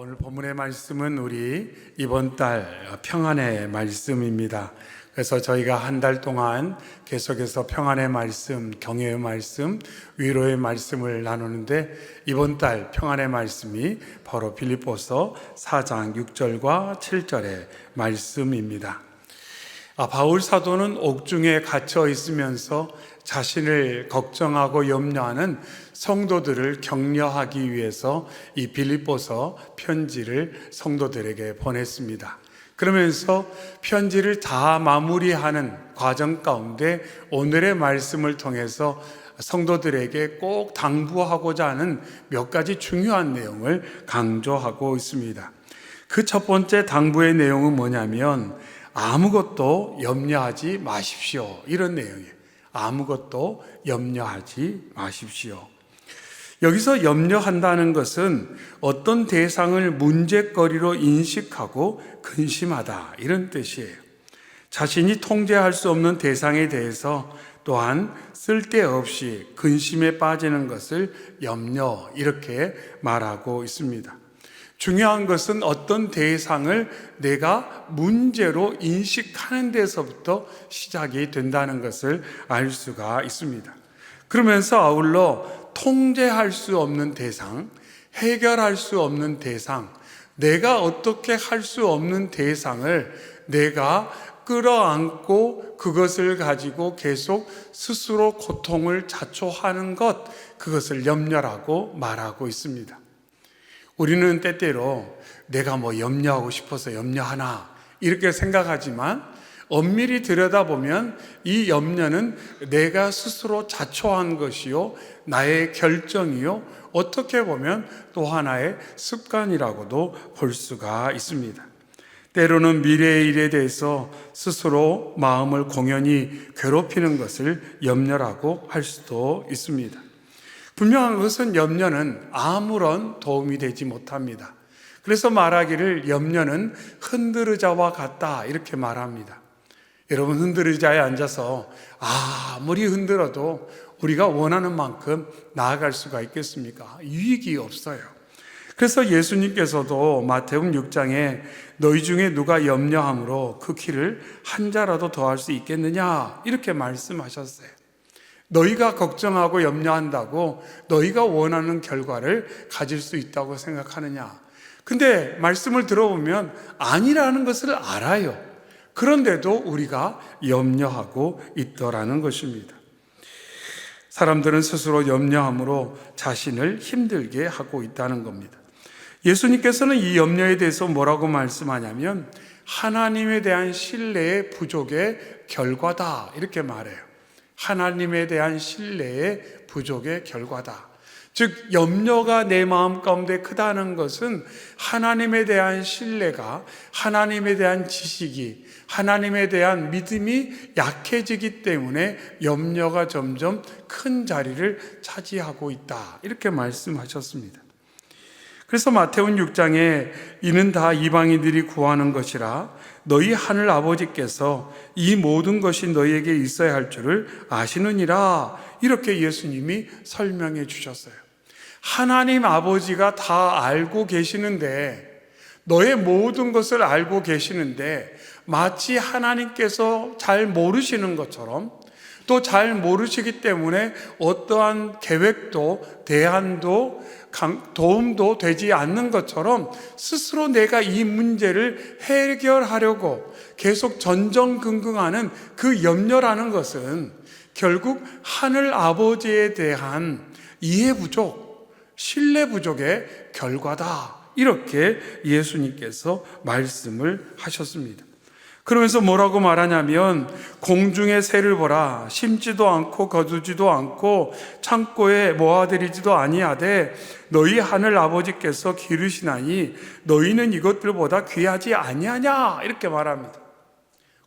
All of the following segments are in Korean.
오늘 본문의 말씀은 우리 이번 달 평안의 말씀입니다. 그래서 저희가 한 달 동안 계속해서 평안의 말씀, 경외의 말씀, 위로의 말씀을 나누는데 이번 달 평안의 말씀이 바로 빌립보서 4장 6절과 7절의 말씀입니다. 바울 사도는 옥중에 갇혀 있으면서 자신을 걱정하고 염려하는 성도들을 격려하기 위해서 이 빌립보서 편지를 성도들에게 보냈습니다. 그러면서 편지를 다 마무리하는 과정 가운데 오늘의 말씀을 통해서 성도들에게 꼭 당부하고자 하는 몇 가지 중요한 내용을 강조하고 있습니다. 그 첫 번째 당부의 내용은 뭐냐면 아무것도 염려하지 마십시오, 이런 내용이에요. 아무것도 염려하지 마십시오. 여기서 염려한다는 것은 어떤 대상을 문제거리로 인식하고 근심하다, 이런 뜻이에요. 자신이 통제할 수 없는 대상에 대해서 또한 쓸데없이 근심에 빠지는 것을 염려, 이렇게 말하고 있습니다. 중요한 것은 어떤 대상을 내가 문제로 인식하는 데서부터 시작이 된다는 것을 알 수가 있습니다. 그러면서 아울러 통제할 수 없는 대상, 해결할 수 없는 대상, 내가 어떻게 할 수 없는 대상을 내가 끌어안고 그것을 가지고 계속 스스로 고통을 자초하는 것, 그것을 염려라고 말하고 있습니다. 우리는 때때로 내가 염려하고 싶어서 염려하나 이렇게 생각하지만 엄밀히 들여다보면 이 염려는 내가 스스로 자초한 것이요, 나의 결정이요, 어떻게 보면 또 하나의 습관이라고도 볼 수가 있습니다. 때로는 미래의 일에 대해서 스스로 마음을 공연히 괴롭히는 것을 염려라고 할 수도 있습니다. 분명한 것은 염려는 아무런 도움이 되지 못합니다. 그래서 말하기를 염려는 흔들의자와 같다, 이렇게 말합니다. 여러분, 흔들의자에 앉아서 아무리 흔들어도 우리가 원하는 만큼 나아갈 수가 있겠습니까? 유익이 없어요. 그래서 예수님께서도 마태복음 6장에 너희 중에 누가 염려함으로 그 키를 한 자라도 더할 수 있겠느냐, 이렇게 말씀하셨어요. 너희가 걱정하고 염려한다고 너희가 원하는 결과를 가질 수 있다고 생각하느냐? 근데 말씀을 들어보면 아니라는 것을 알아요. 그런데도 우리가 염려하고 있더라는 것입니다. 사람들은 스스로 염려함으로 자신을 힘들게 하고 있다는 겁니다. 예수님께서는 이 염려에 대해서 뭐라고 말씀하냐면 하나님에 대한 신뢰의 부족의 결과다, 이렇게 말해요. 하나님에 대한 신뢰의 부족의 결과다. 즉, 염려가 내 마음 가운데 크다는 것은 하나님에 대한 신뢰가, 하나님에 대한 지식이, 하나님에 대한 믿음이 약해지기 때문에 염려가 점점 큰 자리를 차지하고 있다, 이렇게 말씀하셨습니다. 그래서 마태복음 6장에 이는 다 이방인들이 구하는 것이라 너희 하늘 아버지께서 이 모든 것이 너희에게 있어야 할 줄을 아시느니라, 이렇게 예수님이 설명해 주셨어요. 하나님 아버지가 다 알고 계시는데, 너의 모든 것을 알고 계시는데 마치 하나님께서 잘 모르시는 것처럼, 또 잘 모르시기 때문에 어떠한 계획도 대안도 도움도 되지 않는 것처럼 스스로 내가 이 문제를 해결하려고 계속 전전긍긍하는 그 염려라는 것은 결국 하늘 아버지에 대한 이해 부족, 신뢰 부족의 결과다, 이렇게 예수님께서 말씀을 하셨습니다. 그러면서 뭐라고 말하냐면 공중의 새를 보라, 심지도 않고 거두지도 않고 창고에 모아들이지도 아니하되 너희 하늘 아버지께서 기르시나니 너희는 이것들보다 귀하지 아니하냐, 이렇게 말합니다.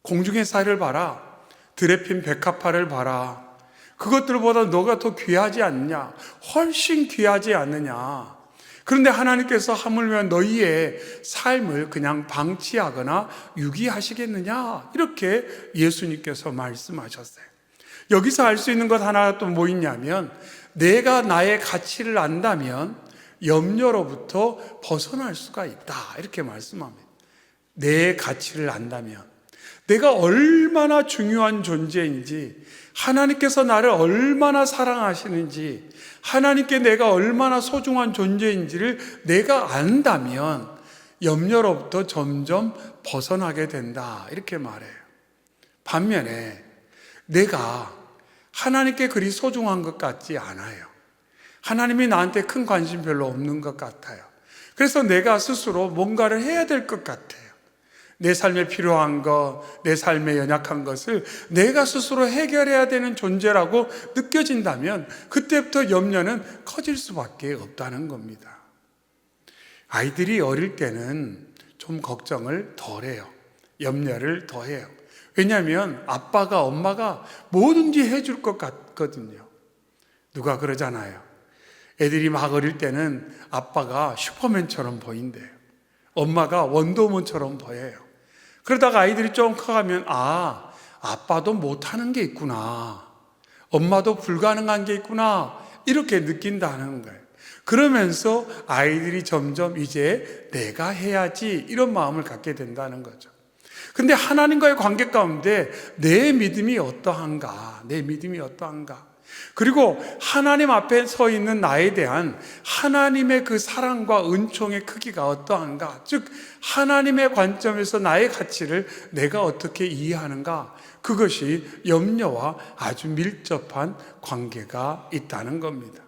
공중의 새를 봐라, 들에 핀 백합화를 봐라, 그것들보다 너가 더 귀하지 않느냐, 훨씬 귀하지 않느냐. 그런데 하나님께서 하물며 너희의 삶을 그냥 방치하거나 유기하시겠느냐, 이렇게 예수님께서 말씀하셨어요. 여기서 알 수 있는 것 하나 또 뭐 있냐면, 내가 나의 가치를 안다면, 염려로부터 벗어날 수가 있다. 이렇게 말씀합니다. 내 가치를 안다면, 내가 얼마나 중요한 존재인지, 하나님께서 나를 얼마나 사랑하시는지, 하나님께 내가 얼마나 소중한 존재인지를 내가 안다면 염려로부터 점점 벗어나게 된다. 이렇게 말해요. 반면에 내가 하나님께 그리 소중한 것 같지 않아요. 하나님이 나한테 큰 관심 별로 없는 것 같아요. 그래서 내가 스스로 뭔가를 해야 될 것 같아요. 내 삶에 필요한 것, 내 삶에 연약한 것을 내가 스스로 해결해야 되는 존재라고 느껴진다면 그때부터 염려는 커질 수밖에 없다는 겁니다. 아이들이 어릴 때는 좀 걱정을 덜 해요. 염려를 더 해요. 왜냐하면 아빠가, 엄마가 뭐든지 해줄 것 같거든요. 누가 그러잖아요. 애들이 막 어릴 때는 아빠가 슈퍼맨처럼 보인대요. 엄마가 원더우먼처럼 보여요. 그러다가 아이들이 좀 커가면 아빠도 못하는 게 있구나, 엄마도 불가능한 게 있구나, 이렇게 느낀다는 거예요. 그러면서 아이들이 점점 이제 내가 해야지 이런 마음을 갖게 된다는 거죠. 근데 하나님과의 관계 가운데 내 믿음이 어떠한가, 내 믿음이 어떠한가, 그리고 하나님 앞에 서 있는 나에 대한 하나님의 그 사랑과 은총의 크기가 어떠한가, 즉 하나님의 관점에서 나의 가치를 내가 어떻게 이해하는가, 그것이 염려와 아주 밀접한 관계가 있다는 겁니다.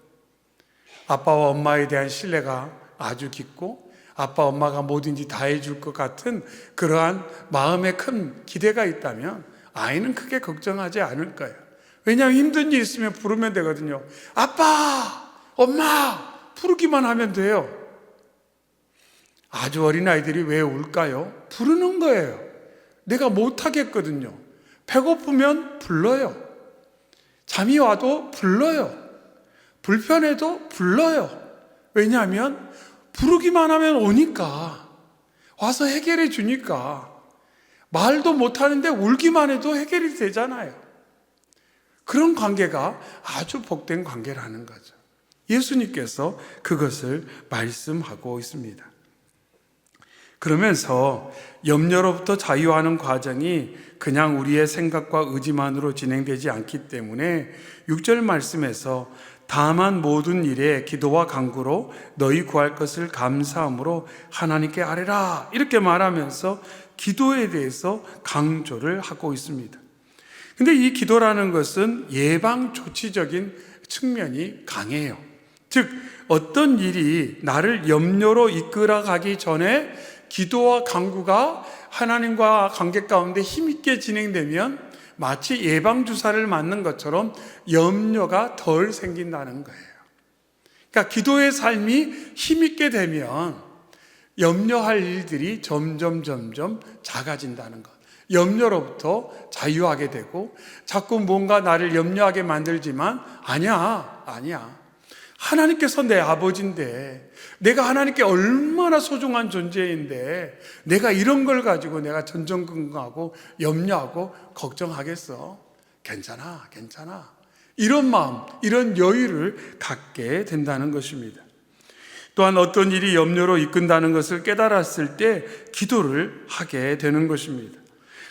아빠와 엄마에 대한 신뢰가 아주 깊고 아빠 엄마가 뭐든지 다 해줄 것 같은 그러한 마음에 큰 기대가 있다면 아이는 크게 걱정하지 않을 거예요. 왜냐하면 힘든 일 있으면 부르면 되거든요. 아빠, 엄마, 부르기만 하면 돼요. 아주 어린 아이들이 왜 울까요? 부르는 거예요. 내가 못하겠거든요. 배고프면 불러요. 잠이 와도 불러요. 불편해도 불러요. 왜냐하면 부르기만 하면 오니까, 와서 해결해 주니까. 말도 못하는데 울기만 해도 해결이 되잖아요. 그런 관계가 아주 복된 관계라는 거죠. 예수님께서 그것을 말씀하고 있습니다. 그러면서 염려로부터 자유하는 과정이 그냥 우리의 생각과 의지만으로 진행되지 않기 때문에 6절 말씀에서 다만 모든 일에 기도와 간구로 너희 구할 것을 감사함으로 하나님께 아뢰라, 이렇게 말하면서 기도에 대해서 강조를 하고 있습니다. 근데 이 기도라는 것은 예방 조치적인 측면이 강해요. 즉 어떤 일이 나를 염려로 이끌어 가기 전에 기도와 간구가 하나님과 관계 가운데 힘있게 진행되면 마치 예방주사를 맞는 것처럼 염려가 덜 생긴다는 거예요. 그러니까 기도의 삶이 힘있게 되면 염려할 일들이 점점 작아진다는 것. 염려로부터 자유하게 되고 자꾸 뭔가 나를 염려하게 만들지만 아니야. 하나님께서 내 아버지인데, 내가 하나님께 얼마나 소중한 존재인데 내가 이런 걸 가지고 내가 전전긍긍하고 염려하고 걱정하겠어? 괜찮아. 이런 마음, 이런 여유를 갖게 된다는 것입니다. 또한 어떤 일이 염려로 이끈다는 것을 깨달았을 때 기도를 하게 되는 것입니다.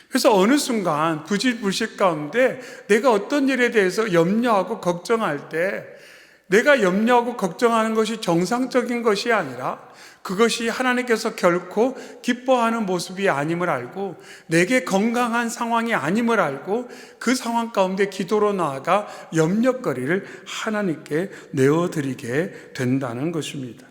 그래서 어느 순간 부질불식 가운데 내가 어떤 일에 대해서 염려하고 걱정할 때 내가 염려하고 걱정하는 것이 정상적인 것이 아니라 그것이 하나님께서 결코 기뻐하는 모습이 아님을 알고 내게 건강한 상황이 아님을 알고 그 상황 가운데 기도로 나아가 염려거리를 하나님께 내어드리게 된다는 것입니다.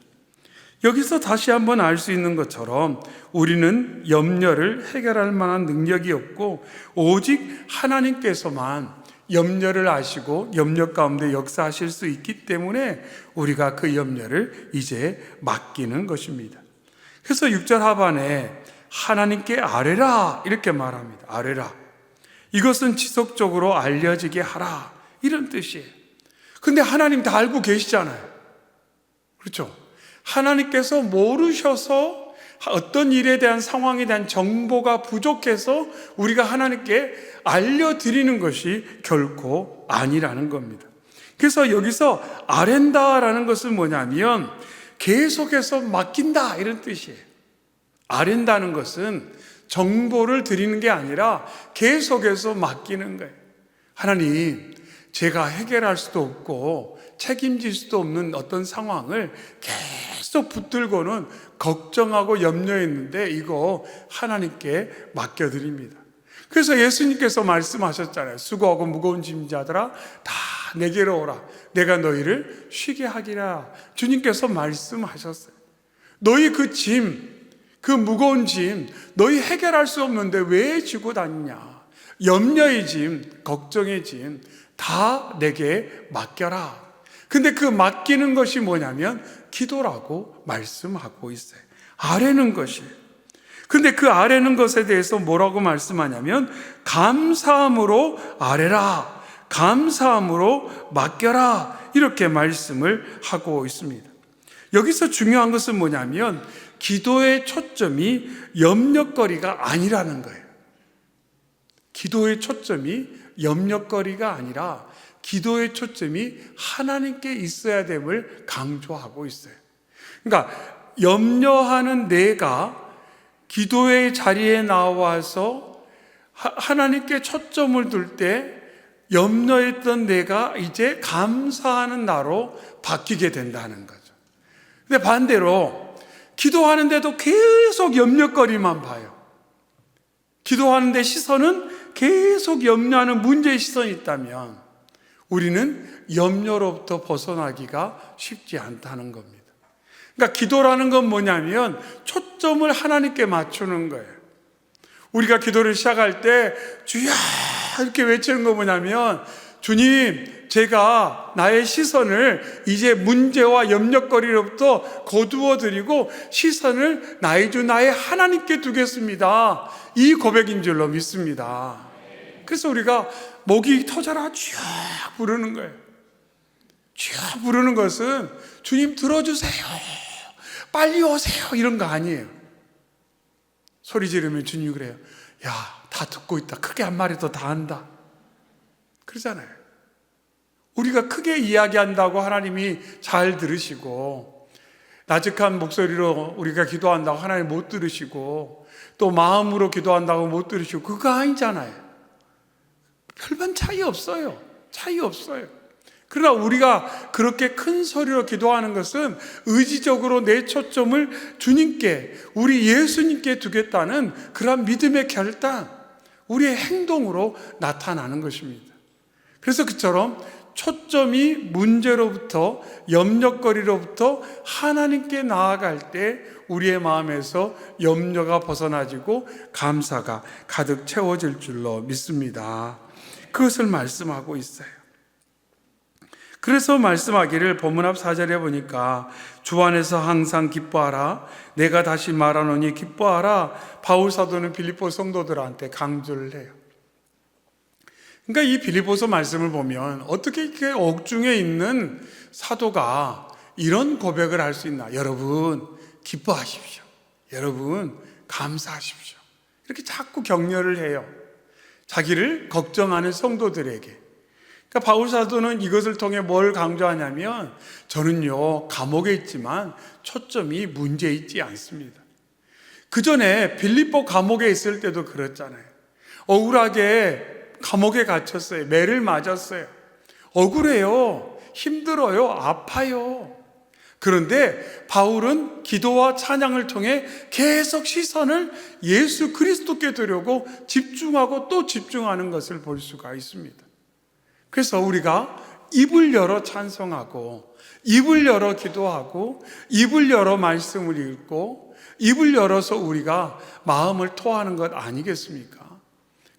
여기서 다시 한번 알 수 있는 것처럼 우리는 염려를 해결할 만한 능력이 없고 오직 하나님께서만 염려를 아시고 염려 가운데 역사하실 수 있기 때문에 우리가 그 염려를 이제 맡기는 것입니다. 그래서 6절 하반에 하나님께 아뢰라, 이렇게 말합니다. 아뢰라. 이것은 지속적으로 알려지게 하라, 이런 뜻이에요. 근데 하나님 다 알고 계시잖아요. 그렇죠? 하나님께서 모르셔서 어떤 일에 대한 상황에 대한 정보가 부족해서 우리가 하나님께 알려드리는 것이 결코 아니라는 겁니다. 그래서 여기서 아랜다라는 것은 뭐냐면 계속해서 맡긴다 이런 뜻이에요. 아랜다는 것은 정보를 드리는 게 아니라 계속해서 맡기는 거예요. 하나님, 제가 해결할 수도 없고 책임질 수도 없는 어떤 상황을 계속 붙들고는 걱정하고 염려했는데 이거 하나님께 맡겨드립니다. 그래서 예수님께서 말씀하셨잖아요. 수고하고 무거운 짐자들아 다 내게로 오라. 내가 너희를 쉬게 하리라. 주님께서 말씀하셨어요. 너희 그 짐, 그 무거운 짐, 너희 해결할 수 없는데 왜 지고 다니냐. 염려의 짐, 걱정의 짐 다 내게 맡겨라. 근데 그 맡기는 것이 뭐냐면 기도라고 말씀하고 있어요. 아뢰는 것이에요. 근데 그 아뢰는 것에 대해서 뭐라고 말씀하냐면 감사함으로 아뢰라, 감사함으로 맡겨라 이렇게 말씀을 하고 있습니다. 여기서 중요한 것은 뭐냐면 기도의 초점이 염려거리가 아니라는 거예요. 기도의 초점이 염려거리가 아니라 기도의 초점이 하나님께 있어야 됨을 강조하고 있어요. 그러니까 염려하는 내가 기도의 자리에 나와서 하나님께 초점을 둘 때 염려했던 내가 이제 감사하는 나로 바뀌게 된다는 거죠. 근데 반대로 기도하는데도 계속 염려거리만 봐요. 기도하는데 시선은 계속 염려하는 문제의 시선이 있다면 우리는 염려로부터 벗어나기가 쉽지 않다는 겁니다. 그러니까 기도라는 건 뭐냐면 초점을 하나님께 맞추는 거예요. 우리가 기도를 시작할 때 주야 이렇게 외치는 거 뭐냐면 주님, 제가 나의 시선을 이제 문제와 염려거리로부터 거두어 드리고 시선을 나의 주 나의 하나님께 두겠습니다. 이 고백인 줄로 믿습니다. 그래서 우리가 목이 터져라 쥐어 부르는 거예요. 쥐어 부르는 것은 주님 들어주세요, 빨리 오세요 이런 거 아니에요. 소리 지르면 주님이 그래요. 야, 다 듣고 있다. 크게 한 말해도 다 한다. 그러잖아요. 우리가 크게 이야기한다고 하나님이 잘 들으시고, 나직한 목소리로 우리가 기도한다고 하나님 못 들으시고, 또 마음으로 기도한다고 못 들으시고, 그거 아니잖아요. 별반 차이 없어요. 차이 없어요. 그러나 우리가 그렇게 큰 소리로 기도하는 것은 의지적으로 내 초점을 주님께, 우리 예수님께 두겠다는 그런 믿음의 결단, 우리의 행동으로 나타나는 것입니다. 그래서 그처럼 초점이 문제로부터 염려거리로부터 하나님께 나아갈 때 우리의 마음에서 염려가 벗어나지고 감사가 가득 채워질 줄로 믿습니다. 그것을 말씀하고 있어요. 그래서 말씀하기를 본문 앞 4절에 보니까 주 안에서 항상 기뻐하라, 내가 다시 말하노니 기뻐하라, 바울 사도는 빌립보 성도들한테 강조를 해요. 그러니까 이 빌립보서 말씀을 보면 어떻게 이렇게 옥중에 있는 사도가 이런 고백을 할 수 있나? 여러분 기뻐하십시오. 여러분 감사하십시오. 이렇게 자꾸 격려를 해요. 자기를 걱정하는 성도들에게. 그러니까 바울 사도는 이것을 통해 뭘 강조하냐면 저는요 감옥에 있지만 초점이 문제에 있지 않습니다. 그 전에 빌립보 감옥에 있을 때도 그랬잖아요. 억울하게 감옥에 갇혔어요. 매를 맞았어요. 억울해요. 힘들어요. 아파요. 그런데 바울은 기도와 찬양을 통해 계속 시선을 예수 그리스도께 두려고 집중하고 또 집중하는 것을 볼 수가 있습니다. 그래서 우리가 입을 열어 찬송하고 입을 열어 기도하고 입을 열어 말씀을 읽고 입을 열어서 우리가 마음을 토하는 것 아니겠습니까?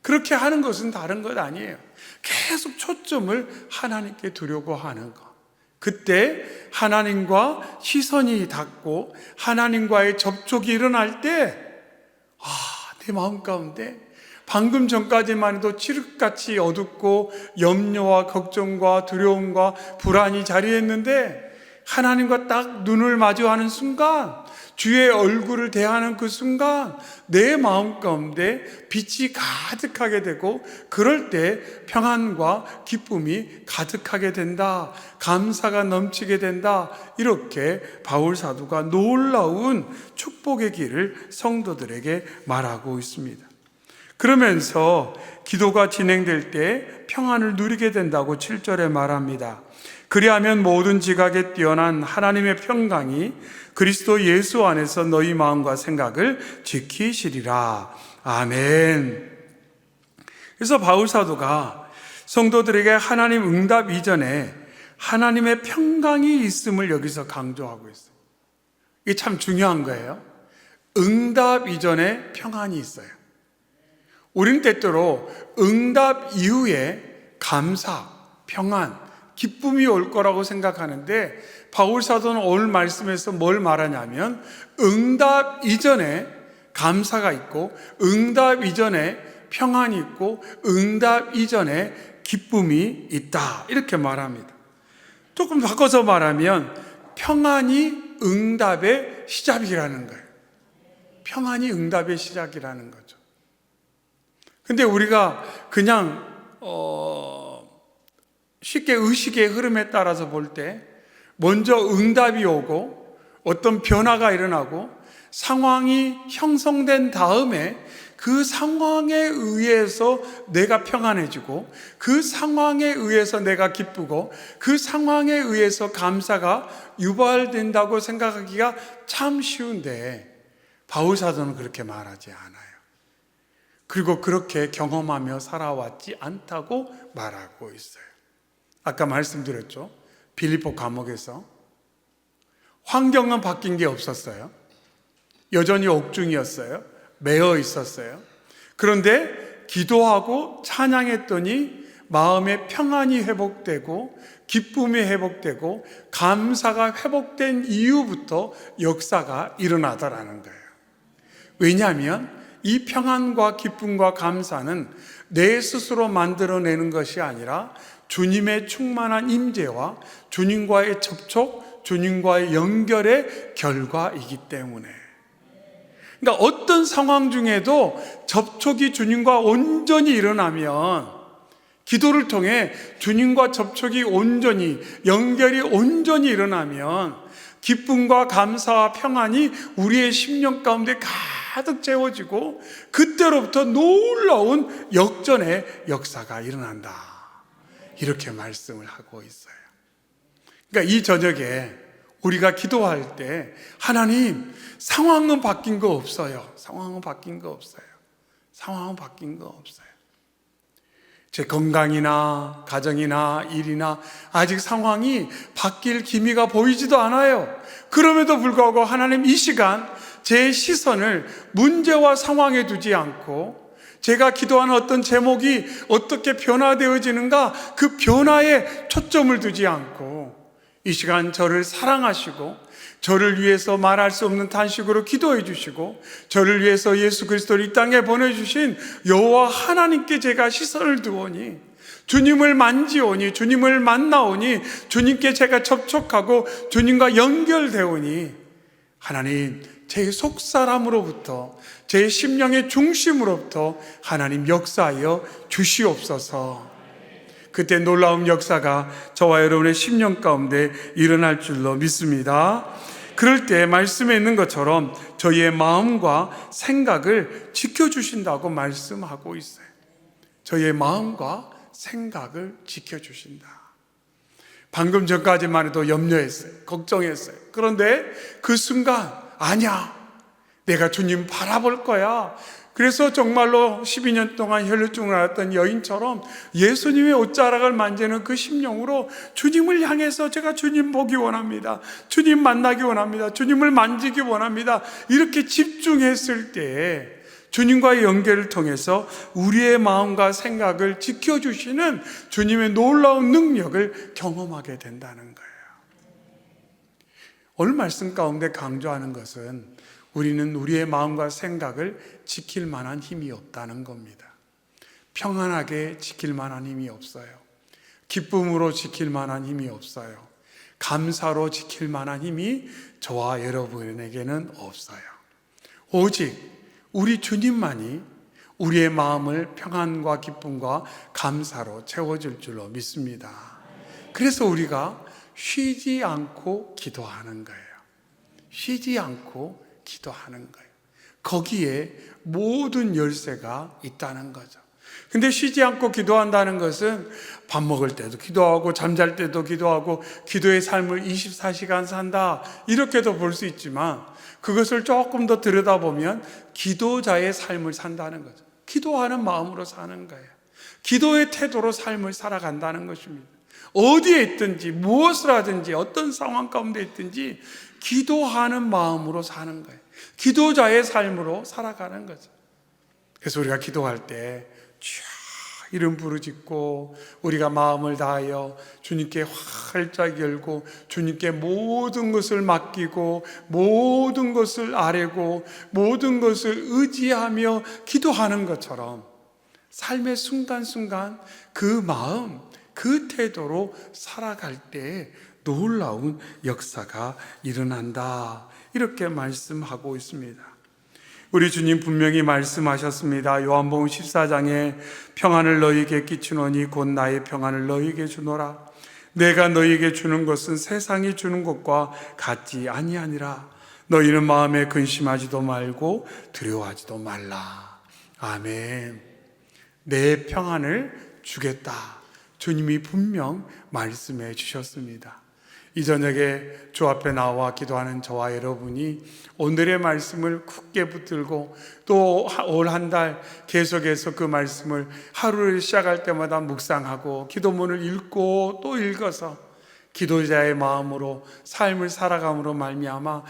그렇게 하는 것은 다른 것 아니에요. 계속 초점을 하나님께 두려고 하는 것. 그때 하나님과 시선이 닿고 하나님과의 접촉이 일어날 때 내 마음 가운데 방금 전까지만 해도 칠흑같이 어둡고 염려와 걱정과 두려움과 불안이 자리했는데 하나님과 딱 눈을 마주하는 순간 주의 얼굴을 대하는 그 순간 내 마음 가운데 빛이 가득하게 되고, 그럴 때 평안과 기쁨이 가득하게 된다, 감사가 넘치게 된다. 이렇게 바울 사도가 놀라운 축복의 길을 성도들에게 말하고 있습니다. 그러면서 기도가 진행될 때 평안을 누리게 된다고 7절에 말합니다. 그리하면 모든 지각에 뛰어난 하나님의 평강이 그리스도 예수 안에서 너희 마음과 생각을 지키시리라. 아멘. 그래서 바울 사도가 성도들에게 하나님 응답 이전에 하나님의 평강이 있음을 여기서 강조하고 있어요. 이게 참 중요한 거예요. 응답 이전에 평안이 있어요. 우리는 때때로 응답 이후에 감사, 평안, 기쁨이 올 거라고 생각하는데, 바울 사도는 오늘 말씀에서 뭘 말하냐면 응답 이전에 감사가 있고, 응답 이전에 평안이 있고, 응답 이전에 기쁨이 있다, 이렇게 말합니다. 조금 바꿔서 말하면 평안이 응답의 시작이라는 거예요. 평안이 응답의 시작이라는 거죠. 근데 우리가 그냥 쉽게 의식의 흐름에 따라서 볼 때 먼저 응답이 오고 어떤 변화가 일어나고 상황이 형성된 다음에 그 상황에 의해서 내가 평안해지고, 그 상황에 의해서 내가 기쁘고, 그 상황에 의해서 감사가 유발된다고 생각하기가 참 쉬운데, 바울 사도는 그렇게 말하지 않아요. 그리고 그렇게 경험하며 살아왔지 않다고 말하고 있어요. 아까 말씀드렸죠. 빌립보 감옥에서 환경은 바뀐 게 없었어요. 여전히 옥중이었어요. 매어 있었어요. 그런데 기도하고 찬양했더니 마음의 평안이 회복되고 기쁨이 회복되고 감사가 회복된 이후부터 역사가 일어나더라는 거예요. 왜냐하면 이 평안과 기쁨과 감사는 내 스스로 만들어내는 것이 아니라 주님의 충만한 임재와 주님과의 접촉, 주님과의 연결의 결과이기 때문에, 그러니까 어떤 상황 중에도 접촉이 주님과 온전히 일어나면, 기도를 통해 주님과 접촉이 온전히, 연결이 온전히 일어나면 기쁨과 감사와 평안이 우리의 심령 가운데 가득 채워지고, 그때로부터 놀라운 역전의 역사가 일어난다, 이렇게 말씀을 하고 있어요. 그러니까 이 저녁에 우리가 기도할 때 하나님, 상황은 바뀐 거 없어요. 상황은 바뀐 거 없어요. 상황은 바뀐 거 없어요. 제 건강이나 가정이나 일이나 아직 상황이 바뀔 기미가 보이지도 않아요. 그럼에도 불구하고 하나님, 이 시간 제 시선을 문제와 상황에 두지 않고 제가 기도하는 어떤 제목이 어떻게 변화되어지는가, 그 변화에 초점을 두지 않고 이 시간 저를 사랑하시고 저를 위해서 말할 수 없는 탄식으로 기도해 주시고 저를 위해서 예수 그리스도를 이 땅에 보내주신 여호와 하나님께 제가 시선을 두오니, 주님을 만지오니, 주님을 만나오니, 주님께 제가 접촉하고 주님과 연결되오니, 하나님, 제 속사람으로부터, 제 심령의 중심으로부터 하나님 역사하여 주시옵소서. 그때 놀라운 역사가 저와 여러분의 심령 가운데 일어날 줄로 믿습니다. 그럴 때 말씀에 있는 것처럼 저희의 마음과 생각을 지켜주신다고 말씀하고 있어요. 저희의 마음과 생각을 지켜주신다. 방금 전까지만 해도 염려했어요. 걱정했어요. 그런데 그 순간, 아니야, 내가 주님 바라볼 거야. 그래서 정말로 12년 동안 혈루증을 앓았던 여인처럼 예수님의 옷자락을 만지는 그 심령으로 주님을 향해서 제가 주님 보기 원합니다. 주님 만나기 원합니다. 주님을 만지기 원합니다. 이렇게 집중했을 때 주님과의 연결을 통해서 우리의 마음과 생각을 지켜주시는 주님의 놀라운 능력을 경험하게 된다는 거예요. 오늘 말씀 가운데 강조하는 것은 우리는 우리의 마음과 생각을 지킬 만한 힘이 없다는 겁니다. 평안하게 지킬 만한 힘이 없어요. 기쁨으로 지킬 만한 힘이 없어요. 감사로 지킬 만한 힘이 저와 여러분에게는 없어요. 오직 우리 주님만이 우리의 마음을 평안과 기쁨과 감사로 채워줄 줄로 믿습니다. 그래서 우리가 쉬지 않고 기도하는 거예요. 쉬지 않고 기도하는 거예요. 거기에 모든 열쇠가 있다는 거죠. 근데 쉬지 않고 기도한다는 것은 밥 먹을 때도 기도하고 잠잘 때도 기도하고 기도의 삶을 24시간 산다, 이렇게도 볼 수 있지만 그것을 조금 더 들여다보면 기도자의 삶을 산다는 거죠. 기도하는 마음으로 사는 거예요. 기도의 태도로 삶을 살아간다는 것입니다. 어디에 있든지 무엇을 하든지 어떤 상황 가운데 있든지 기도하는 마음으로 사는 거예요. 기도자의 삶으로 살아가는 거죠. 그래서 우리가 기도할 때 이름 부르짖고 우리가 마음을 다하여 주님께 활짝 열고 주님께 모든 것을 맡기고 모든 것을 아뢰고 모든 것을 의지하며 기도하는 것처럼 삶의 순간순간 그 마음, 그 태도로 살아갈 때 놀라운 역사가 일어난다, 이렇게 말씀하고 있습니다. 우리 주님 분명히 말씀하셨습니다. 요한복음 14장에 평안을 너희에게 끼치노니 곧 나의 평안을 너희에게 주노라. 내가 너희에게 주는 것은 세상이 주는 것과 같지 아니하니라. 너희는 마음에 근심하지도 말고 두려워하지도 말라. 아멘. 내 평안을 주겠다, 주님이 분명 말씀해 주셨습니다. 이 저녁에 주 앞에 나와 기도하는 저와 여러분이 오늘의 말씀을 굳게 붙들고 또 올 한 달 계속해서 그 말씀을 하루를 시작할 때마다 묵상하고 기도문을 읽고 또 읽어서 기도자의 마음으로 삶을 살아감으로 말미암아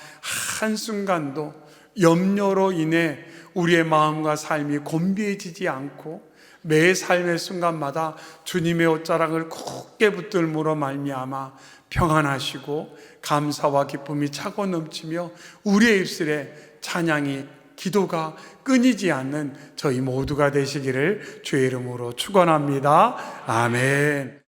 한순간도 염려로 인해 우리의 마음과 삶이 곤비해지지 않고 매 삶의 순간마다 주님의 옷자락을 굳게 붙들므로 말미암아 평안하시고 감사와 기쁨이 차고 넘치며 우리의 입술에 찬양이, 기도가 끊이지 않는 저희 모두가 되시기를 주의 이름으로 축원합니다. 아멘.